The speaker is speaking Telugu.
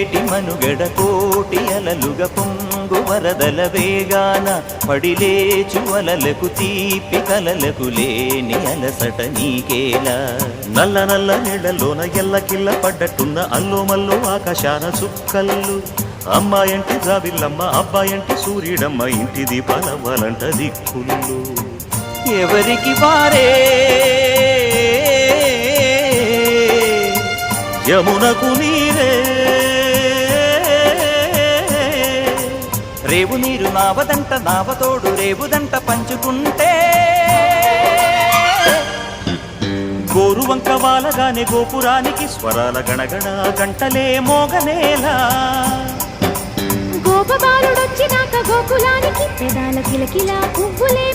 పొంగేటి మనుగడ కోటి అలలుగ పొంగు వరదల వేగాన పడిలేచు అలలకు తీపి కలలకు లేని అలసట నీకేలా నల్ల నల్ల నీళ్లలోన ఎల్లకిల్ల పడ్డట్టున్న అల్లో మల్లో ఆకాశాన చుక్కల్లు అమ్మాయంటి జాబిల్లమ్మ అబ్బాయంటి సూర్యుడమ్మ ఇంటి దీపాలవ్వాలంట దిక్కులు ఎవరికి వారే యమునకు నీరే రేవు నీరు నావదంట నావతోడు రేవుదంట పంచుకుంటే గోరు వంక వాలగానే గోపురానికి స్వరాల గణగణ గంటలే మోగనేలా గోపబాలుడొచ్చినాక గోకులానికి పెదాల కిలకిలా పువ్వులే